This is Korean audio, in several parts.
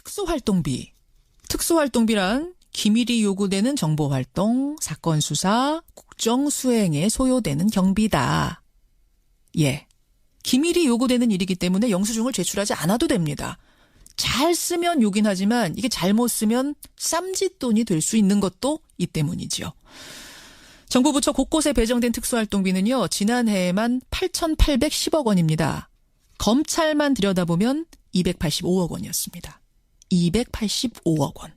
특수활동비. 특수활동비란 기밀이 요구되는 정보활동, 사건 수사, 국정 수행에 소요되는 경비다. 예. 기밀이 요구되는 일이기 때문에 영수증을 제출하지 않아도 됩니다. 잘 쓰면 요긴 하지만 이게 잘못 쓰면 쌈짓돈이 될 수 있는 것도 이 때문이죠. 정부 부처 곳곳에 배정된 특수활동비는요. 지난해에만 8,810억 원입니다. 검찰만 들여다보면 285억 원이었습니다. 285억 원.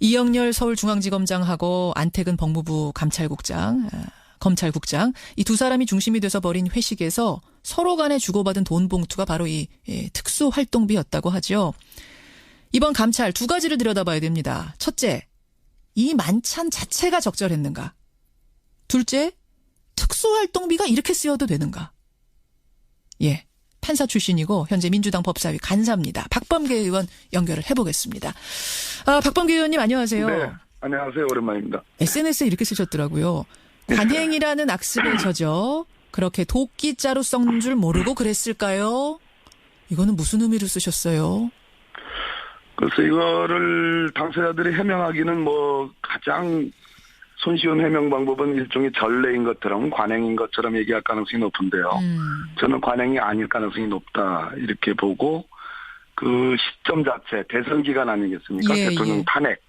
이영렬 서울중앙지검장하고 안태근 법무부 검찰국장 이 두 사람이 중심이 돼서 벌인 회식에서 서로 간에 주고받은 돈 봉투가 바로 이 특수활동비였다고 하죠. 이번 감찰 두 가지를 들여다봐야 됩니다. 첫째, 이 만찬 자체가 적절했는가? 둘째, 특수활동비가 이렇게 쓰여도 되는가? 예, 판사 출신이고 현재 민주당 법사위 간사입니다. 박범계 의원 연결을 해보겠습니다. 박범계 의원님 안녕하세요. 네, 안녕하세요. 오랜만입니다. SNS에 이렇게 쓰셨더라고요. 관행이라는 악습에 젖어 그렇게 도끼자루 썩는 줄 모르고 그랬을까요? 이거는 무슨 의미로 쓰셨어요? 그래서 이거를 당사자들이 해명하기는 가장 손쉬운 해명 방법은 일종의 전례인 것처럼 관행인 것처럼 얘기할 가능성이 높은데요. 저는 관행이 아닐 가능성이 높다 이렇게 보고 그 시점 자체 대선 기간 아니겠습니까? 예, 대통령 예. 탄핵,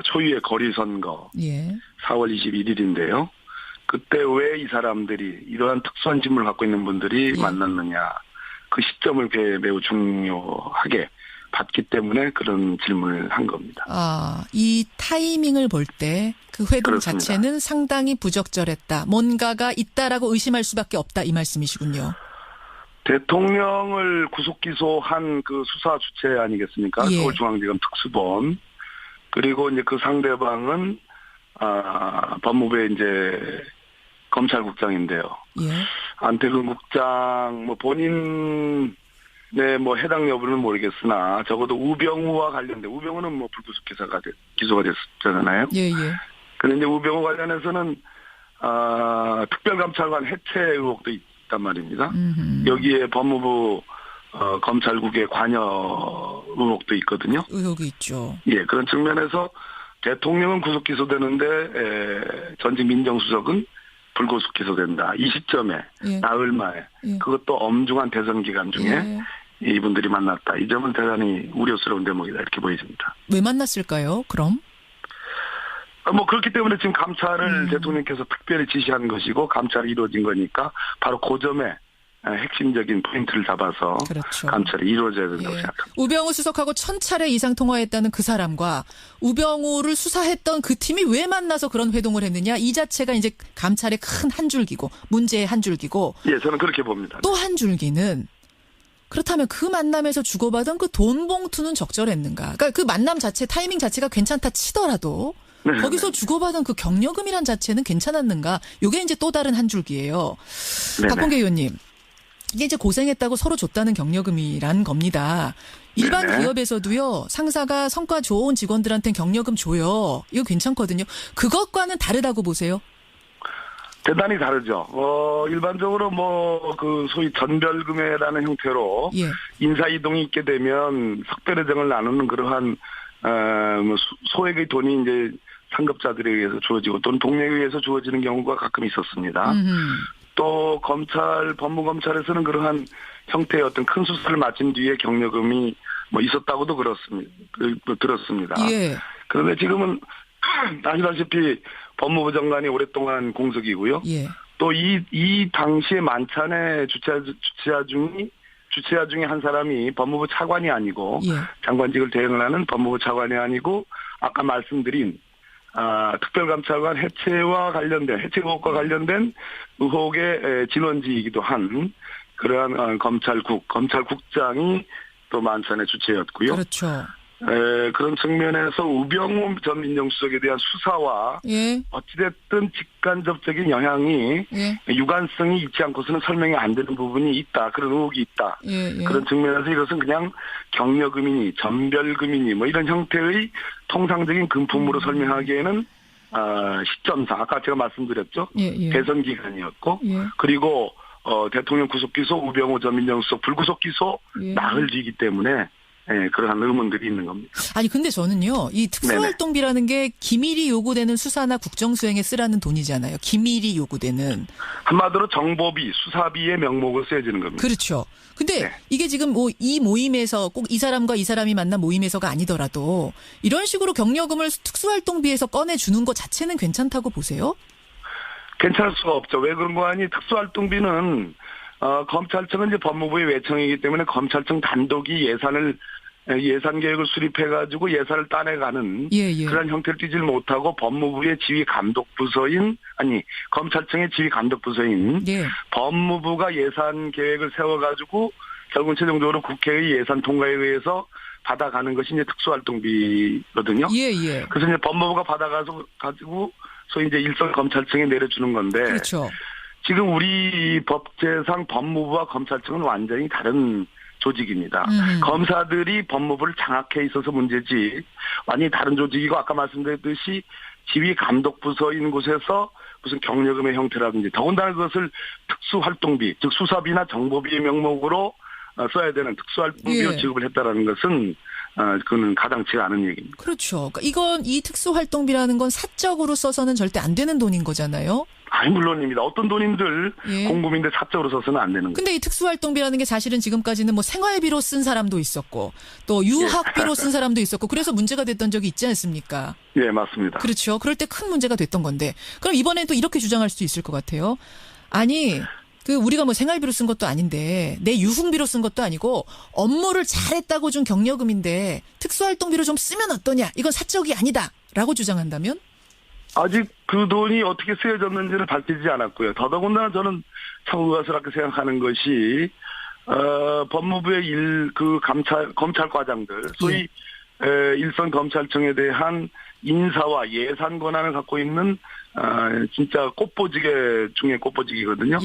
초유의 거리 선거, 예. 4월 21일인데요. 그때 왜 이 사람들이 이러한 특수한 짐을 갖고 있는 분들이 예. 만났느냐. 그 시점을 매우 중요하게 봤기 때문에 그런 질문을 한 겁니다. 이 타이밍을 볼 때 그 회동 그렇습니다. 자체는 상당히 부적절했다. 뭔가가 있다라고 의심할 수밖에 없다. 이 말씀이시군요. 대통령을 구속 기소한 그 수사 주체 아니겠습니까? 예. 서울중앙지검 특수본. 그리고 이제 그 상대방은 법무부의 이제 검찰국장인데요. 예. 안태근 국장 본인의 해당 여부는 모르겠으나 적어도 우병우와 관련된 우병우는 불구속 기소가 됐잖아요. 예, 예. 그런데 우병우 관련해서는 특별감찰관 해체 의혹도 있단 말입니다. 여기에 법무부 검찰국의 관여 의혹도 있거든요. 의혹이 있죠. 예, 그런 측면에서 대통령은 구속 기소되는데 전직 민정수석은 불구속 기소된다. 이 시점에 예. 나흘 만에 예. 그것도 엄중한 대선 기간 중에 예. 이분들이 만났다. 이 점은 대단히 우려스러운 대목이다. 이렇게 보여집니다. 왜 만났을까요? 그럼? 그렇기 때문에 지금 감찰을 대통령께서 특별히 지시한 것이고 감찰이 이루어진 거니까 바로 그 점에 핵심적인 포인트를 잡아서 그렇죠. 감찰이 이루어져야 된다고 생각합니다. 우병우 수석하고 1000차례 이상 통화했다는 그 사람과 우병우를 수사했던 그 팀이 왜 만나서 그런 회동을 했느냐. 이 자체가 이제 감찰의 큰 한 줄기고 문제의 한 줄기고 예, 저는 그렇게 봅니다. 또 한 줄기는 그렇다면 그 만남에서 주고받은 그 돈 봉투는 적절했는가. 그러니까 그 만남 자체 타이밍 자체가 괜찮다 치더라도 거기서 주고받은 그 경력금이란 자체는 괜찮았는가. 이게 이제 또 다른 한 줄기예요. 박범계 의원님. 이게 이제 고생했다고 서로 줬다는 경력금이란 겁니다. 일반 네네. 기업에서도요. 상사가 성과 좋은 직원들한테는 경력금 줘요. 이거 괜찮거든요. 그것과는 다르다고 보세요? 대단히 다르죠. 일반적으로 소위 전별금회라는 형태로 예. 인사 이동이 있게 되면 석별회장을 나누는 그러한 소액의 돈이 이제 상급자들에 의해서 주어지고 또는 동료에 의해서 주어지는 경우가 가끔 있었습니다. 또 법무검찰에서는 그러한 형태의 어떤 큰 수사를 마친 뒤에 경력금이 있었다고도 들었습니다. 예. 그런데 지금은 아시다시피 법무부 장관이 오랫동안 공석이고요. 예. 또 이 당시의 만찬의 주최자 중에 한 사람이 법무부 차관이 아니고 예. 장관직을 대행을 하는 법무부 차관이 아니고 아까 말씀드린 특별감찰관 해체 의혹과 관련된 의혹의 진원지이기도 한 그러한 검찰국장이 또 만찬의 주체였고요. 그렇죠. 그런 측면에서 우병우 전 민정수석에 대한 수사와 예. 어찌됐든 직간접적인 영향이 예. 유관성이 있지 않고서는 설명이 안 되는 부분이 있다. 그런 의혹이 있다. 예. 예. 그런 측면에서 이것은 그냥 경력금이니 전별금이니 이런 형태의 통상적인 금품으로 설명하기에는 시점상 아까 제가 말씀드렸죠. 예. 대선 기간이었고 예. 그리고 대통령 구속 기소 우병우 전 민정수석 불구속 기소 예. 나흘 뒤이기 때문에 그러한 의문들이 있는 겁니다. 아니 근데 저는요. 이 특수활동비라는 게 기밀이 요구되는 수사나 국정수행에 쓰라는 돈이잖아요. 기밀이 요구되는. 한마디로 정보비, 수사비의 명목으로 쓰여지는 겁니다. 그렇죠. 근데 네. 이게 지금 뭐 이 모임에서 꼭 이 사람과 이 사람이 만난 모임에서가 아니더라도 이런 식으로 경력금을 특수활동비에서 꺼내주는 것 자체는 괜찮다고 보세요? 괜찮을 수가 없죠. 왜 그런 거 아니? 특수활동비는 검찰청은 이제 법무부의 외청이기 때문에 검찰청 단독이 예산 계획을 수립해가지고 예산을 따내가는 그런 형태를 띠질 못하고 법무부의 지휘 감독 부서인 검찰청의 지휘 감독 부서인 법무부가 예산 계획을 세워가지고 결국은 최종적으로 국회의 예산 통과에 의해서 받아가는 것이 이제 특수활동비거든요. 그래서 이제 법무부가 받아가지고 소위 이제 일선 검찰청에 내려주는 건데. 그렇죠. 지금 우리 법제상 법무부와 검찰청은 완전히 다른 조직입니다. 검사들이 법무부를 장악해 있어서 문제지 완전히 다른 조직이고 아까 말씀드렸듯이 지휘 감독 부서인 곳에서 무슨 경력금의 형태라든지 더군다나 그것을 특수활동비 즉 수사비나 정보비의 명목으로 써야 되는 특수활동비로 지급을 했다라는 것은 그거는 가당치가 않은 얘기입니다. 그렇죠. 그러니까 이 특수활동비라는 건 사적으로 써서는 절대 안 되는 돈인 거잖아요. 아니 물론입니다. 어떤 돈인들 공금인데 사적으로 써서는 안 되는 거예요. 근데 이 특수활동비라는 게 사실은 지금까지는 뭐 생활비로 쓴 사람도 있었고 또 유학비로 쓴 사람도 있었고 그래서 문제가 됐던 적이 있지 않습니까? 예, 맞습니다. 그렇죠. 그럴 때 큰 문제가 됐던 건데 그럼 이번엔 또 이렇게 주장할 수도 있을 것 같아요. 아니 우리가 뭐 생활비로 쓴 것도 아닌데 내 유흥비로 쓴 것도 아니고 업무를 잘했다고 준 경력금인데 특수활동비로 좀 쓰면 어떠냐? 이건 사적이 아니다라고 주장한다면? 아직 그 돈이 어떻게 쓰여졌는지는 밝히지 않았고요. 더더군다나 저는 참 의아스럽게 생각하는 것이 법무부의 검찰과장들 소위 일선 검찰청에 대한 인사와 예산 권한을 갖고 있는 진짜 꽃보지개 중에 꽃보지기거든요.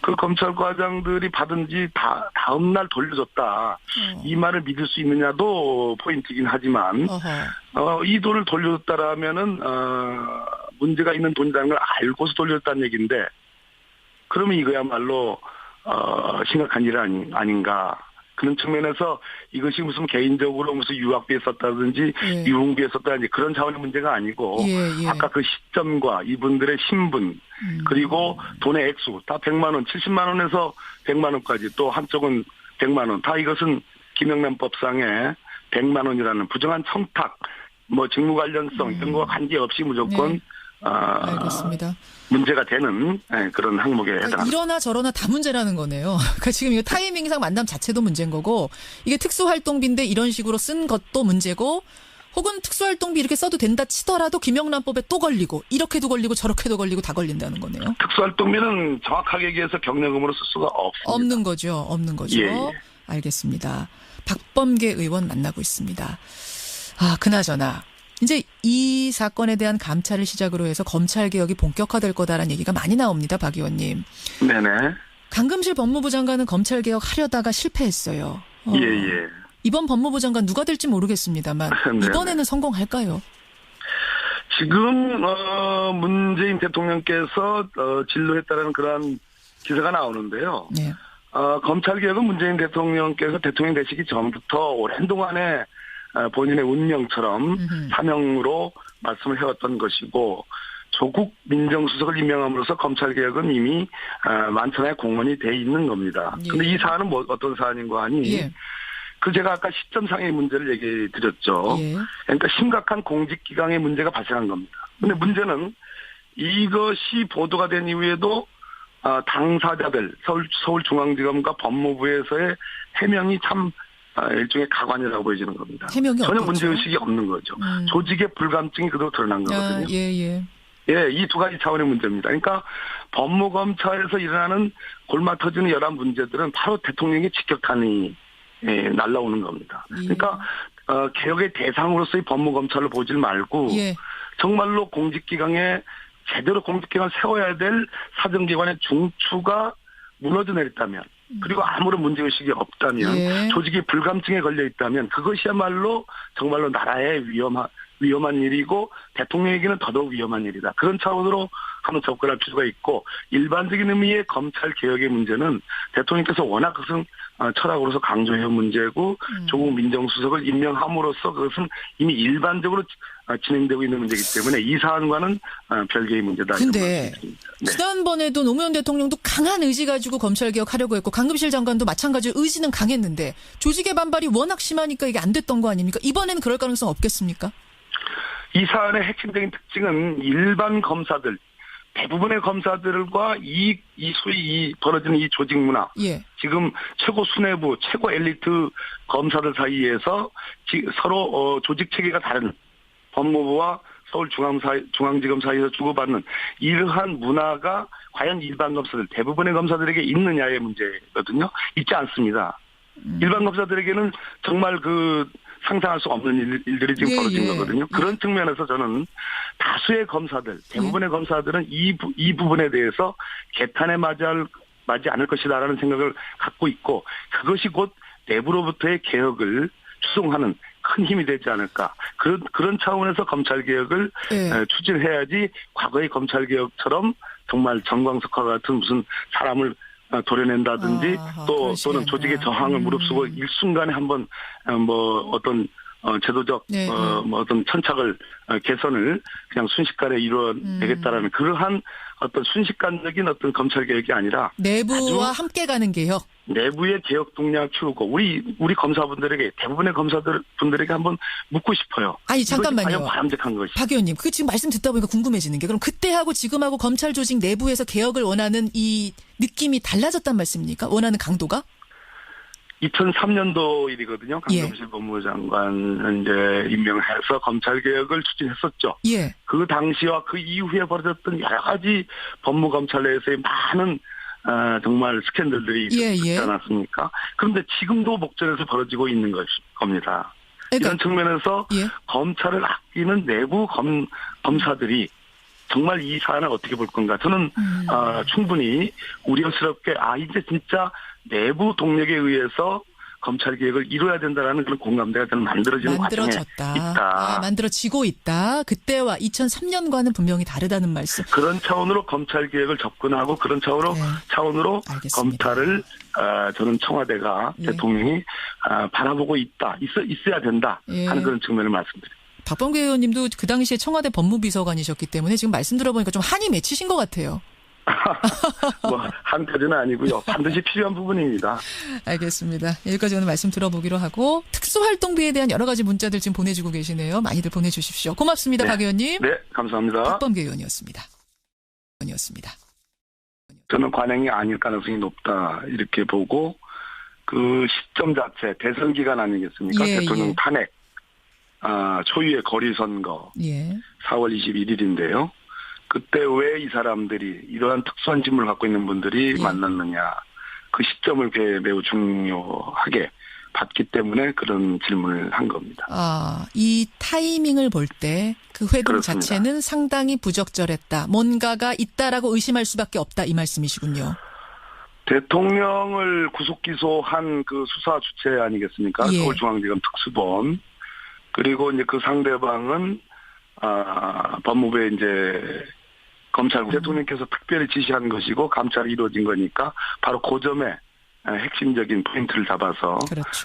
그 검찰과장들이 받은 지 다음 날 돌려줬다. 이 말을 믿을 수 있느냐도 포인트이긴 하지만 이 돈을 돌려줬다라면은 문제가 있는 돈이라는 걸 알고서 돌려줬다는 얘기인데 그러면 이거야말로 심각한 일 아닌가. 그런 측면에서 이것이 무슨 개인적으로 무슨 유학비에 썼다든지 유흥비에 썼다든지 그런 차원의 문제가 아니고 아까 그 시점과 이분들의 신분 그리고 돈의 액수 다 100만 원, 70만 원에서 100만 원까지 또 한쪽은 100만 원 다 이것은 김영란법상에 100만 원이라는 부정한 청탁 뭐 직무 관련성 이런 거와 관계없이 무조건 알겠습니다. 문제가 되는 그런 항목에 해당합니다. 이러나 저러나 다 문제라는 거네요. 그러니까 지금 이거 타이밍상 만남 자체도 문제인 거고 이게 특수활동비인데 이런 식으로 쓴 것도 문제고 혹은 특수활동비 이렇게 써도 된다 치더라도 김영란법에 또 걸리고 이렇게도 걸리고 저렇게도 걸리고 다 걸린다는 거네요. 특수활동비는 정확하게 얘기해서 경력금으로 쓸 수가 없습니다. 없는 거죠. 알겠습니다. 박범계 의원 만나고 있습니다. 그나저나 이제 이 사건에 대한 감찰을 시작으로 해서 검찰개혁이 본격화될 거다라는 얘기가 많이 나옵니다. 박 의원님. 네네. 강금실 법무부 장관은 검찰개혁 하려다가 실패했어요. 이번 법무부 장관 누가 될지 모르겠습니다만 이번에는 성공할까요? 지금 문재인 대통령께서 진로했다는 그런 기사가 나오는데요. 검찰개혁은 문재인 대통령께서 대통령 되시기 전부터 오랜 동안에 본인의 운명처럼 사명으로 말씀을 해왔던 것이고 조국 민정수석을 임명함으로써 검찰개혁은 이미 만천하에 공언이 돼 있는 겁니다. 그런데 이 사안은 어떤 사안인가 하니 제가 아까 시점상의 문제를 얘기해 드렸죠. 그러니까 심각한 공직기강의 문제가 발생한 겁니다. 그런데 문제는 이것이 보도가 된 이후에도 당사자들 서울중앙지검과 법무부에서의 해명이 참 일종의 가관이라고 보여지는 겁니다. 전혀 문제의식이 없는 거죠. 조직의 불감증이 그대로 드러난 거거든요. 이 두 가지 차원의 문제입니다. 그러니까 법무검찰에서 일어나는 골마 터지는 여러 문제들은 바로 대통령의 직격탄이 날라오는 겁니다. 그러니까 개혁의 대상으로서의 법무검찰을 보질 말고 정말로 공직기강에 제대로 공직기강을 세워야 될 사정기관의 중추가 무너져 내렸다면 그리고 아무런 문제의식이 없다면 조직이 불감증에 걸려 있다면 그것이야말로 정말로 나라의 위험한 일이고 대통령에게는 더더욱 위험한 일이다. 그런 차원으로 한번 접근할 필요가 있고 일반적인 의미의 검찰개혁의 문제는 대통령께서 워낙 그것은 철학으로서 강조해온 문제고 조국 민정수석을 임명함으로써 그것은 이미 일반적으로 진행되고 있는 문제이기 때문에 이 사안과는 별개의 문제다. 근데 네. 지난번에도 노무현 대통령도 강한 의지 가지고 검찰개혁하려고 했고 강금실 장관도 마찬가지로 의지는 강했는데 조직의 반발이 워낙 심하니까 이게 안 됐던 거 아닙니까? 이번에는 그럴 가능성 없겠습니까? 이 사안의 핵심적인 특징은 일반 검사들, 대부분의 검사들과 소위 벌어지는 이 조직 문화. 예. 지금 최고 수뇌부, 최고 엘리트 검사들 사이에서 서로 조직 체계가 다른 법무부와 서울중앙지검 사이에서 주고받는 이러한 문화가 과연 일반 검사들, 대부분의 검사들에게 있느냐의 문제거든요. 있지 않습니다. 일반 검사들에게는 정말 상상할 수 없는 일들이 지금 벌어진 거거든요. 그런 측면에서 저는 다수의 검사들, 대부분의 검사들은 이 부분에 대해서 개탄에 맞지 않을 것이다라는 생각을 갖고 있고 그것이 곧 내부로부터의 개혁을 추동하는 큰 힘이 되지 않을까. 그런 차원에서 검찰개혁을 추진해야지 과거의 검찰개혁처럼 정말 정광석화 같은 무슨 사람을 도려낸다든지 또는 조직의 저항을 무릅쓰고 일순간에 한번 어떤 제도적 어떤 천착을 개선을 그냥 순식간에 이루어내겠다라는 그러한 어떤 순식간적인 어떤 검찰개혁이 아니라 내부와 함께 가는 개혁. 내부의 개혁 동력을 키우고 우리 검사분들에게 대부분의 검사분들에게 한번 묻고 싶어요. 아니 잠깐만요. 과연 바람직한 것이. 박 의원님, 그 지금 말씀 듣다 보니까 궁금해지는 게 그럼 그때하고 지금하고 검찰 조직 내부에서 개혁을 원하는 이 느낌이 달라졌단 말씀입니까? 원하는 강도가? 2003년도 일이거든요. 강금실 법무부 장관 이제 임명해서 검찰개혁을 추진했었죠. 예. 그 당시와 그 이후에 벌어졌던 여러 가지 법무검찰 내에서의 많은 정말 스캔들들이 있지 않았습니까? 그런데 지금도 목전에서 벌어지고 있는 겁니다. 그러니까, 이런 측면에서 검찰을 아끼는 내부 검사들이 정말 이 사안을 어떻게 볼 건가. 저는 충분히 우려스럽게 이제 진짜 내부 동력에 의해서 검찰개혁을 이루어야 된다라는 그런 공감대가 저는 만들어지는 과정에 있다. 만들어지고 있다. 그때와 2003년과는 분명히 다르다는 말씀. 그런 차원으로 검찰개혁을 접근하고 그런 차원으로 알겠습니다. 검찰을 저는 청와대가 대통령이 바라보고 있어야 된다 하는 그런 측면을 말씀드립니다. 박범계 의원님도 그 당시에 청와대 법무비서관이셨기 때문에 지금 말씀 들어보니까 좀 한이 맺히신 것 같아요. 한까지는 아니고요. 반드시 필요한 부분입니다. 알겠습니다. 여기까지 오늘 말씀 들어보기로 하고 특수활동비에 대한 여러 가지 문자들 지금 보내주고 계시네요. 많이들 보내주십시오. 고맙습니다. 박 의원님. 네, 감사합니다. 박범계 의원이었습니다. 저는 관행이 아닐 가능성이 높다 이렇게 보고 그 시점 자체 대선 기간 아니겠습니까? 대통령 탄핵 초유의 거리선거 4월 21일인데요. 그때 왜 이 사람들이 이러한 특수한 직무를 갖고 있는 분들이 만났느냐. 그 시점을 매우 중요하게 봤기 때문에 그런 질문을 한 겁니다. 이 타이밍을 볼 때 그 회동 그렇습니다. 자체는 상당히 부적절했다. 뭔가가 있다라고 의심할 수밖에 없다. 이 말씀이시군요. 대통령을 구속 기소한 그 수사 주체 아니겠습니까? 서울중앙지검 특수본. 그리고 이제 그 상대방은 법무부에 이제 검찰 대통령께서 특별히 지시한 것이고 감찰이 이루어진 거니까 바로 그 점에 핵심적인 포인트를 잡아서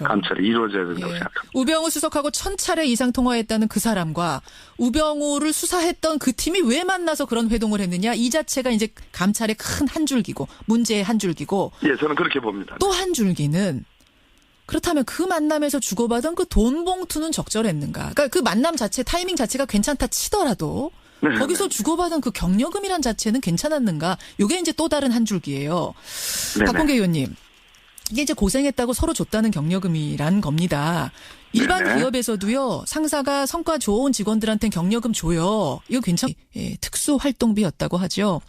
감찰이 이루어져야 된다고 생각합니다. 우병우 수석하고 1000차례 이상 통화했다는 그 사람과 우병우를 수사했던 그 팀이 왜 만나서 그런 회동을 했느냐 이 자체가 이제 감찰의 큰 한 줄기고 문제의 한 줄기고 저는 그렇게 봅니다. 또 한 줄기는 그렇다면 그 만남에서 주고받은 그 돈 봉투는 적절했는가? 그러니까 그 만남 자체 타이밍 자체가 괜찮다 치더라도 거기서 주고받은 그 경력금이란 자체는 괜찮았는가? 이게 이제 또 다른 한 줄기예요. 박범계 의원님. 이게 이제 고생했다고 서로 줬다는 경력금이란 겁니다. 일반 기업에서도요. 상사가 성과 좋은 직원들한테는 경력금 줘요. 이거 특수활동비였다고 하죠.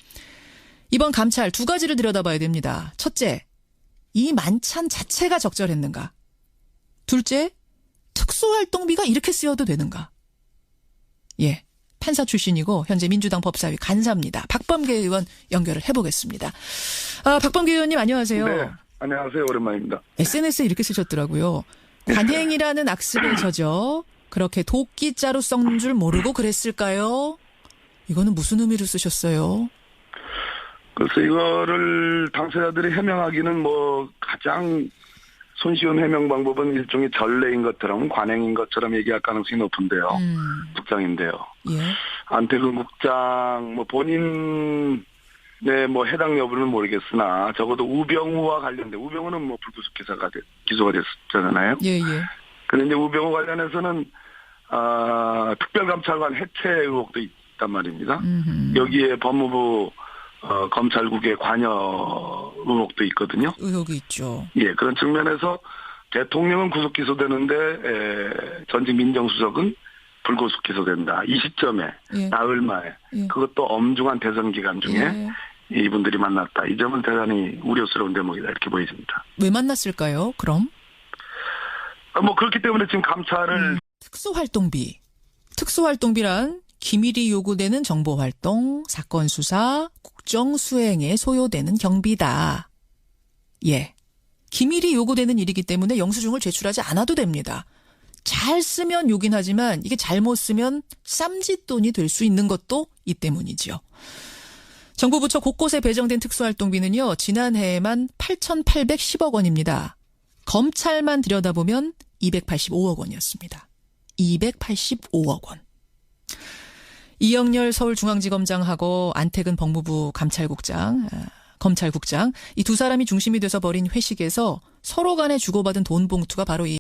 이번 감찰 두 가지를 들여다봐야 됩니다. 첫째, 이 만찬 자체가 적절했는가? 둘째, 특수활동비가 이렇게 쓰여도 되는가? 판사 출신이고 현재 민주당 법사위 간사입니다. 박범계 의원 연결을 해보겠습니다. 박범계 의원님 안녕하세요. 네, 안녕하세요. 오랜만입니다. SNS에 이렇게 쓰셨더라고요. 관행이라는 악습에 젖어 그렇게 도끼자루 썩는 줄 모르고 그랬을까요? 이거는 무슨 의미로 쓰셨어요? 그래서 이거를 당사자들이 해명하기는 가장 손쉬운 해명 방법은 일종의 전례인 것처럼 관행인 것처럼 얘기할 가능성이 높은데요. 국장인데요. 예. 안태근 국장 뭐 본인 뭐 해당 여부는 모르겠으나 적어도 우병우와 관련된 우병우는 뭐 불구속 기소가 됐잖아요. 예. 그런데 우병우 관련해서는 특별감찰관 해체 의혹도 있단 말입니다. 여기에 법무부 검찰국의 관여 의혹도 있거든요. 의혹이 있죠. 예, 그런 측면에서 대통령은 구속 기소되는데 전직 민정수석은 불구속 기소된다. 이 시점에 나흘 만에 그것도 엄중한 대선 기간 중에 이분들이 만났다. 이 점은 대단히 우려스러운 대목이다. 이렇게 보여집니다. 왜 만났을까요? 그럼? 뭐 그렇기 때문에 지금 감찰을 특수활동비. 특수활동비란 기밀이 요구되는 정보활동, 사건 수사, 국정 수행에 소요되는 경비다. 예. 기밀이 요구되는 일이기 때문에 영수증을 제출하지 않아도 됩니다. 잘 쓰면 요긴 하지만 이게 잘못 쓰면 쌈짓돈이 될 수 있는 것도 이 때문이죠. 정부 부처 곳곳에 배정된 특수활동비는요. 지난해에만 8,810억 원입니다. 검찰만 들여다보면 285억 원이었습니다. 285억 원. 이영렬 서울중앙지검장하고 안태근 법무부 검찰국장 이 두 사람이 중심이 돼서 벌인 회식에서 서로 간에 주고받은 돈 봉투가 바로 이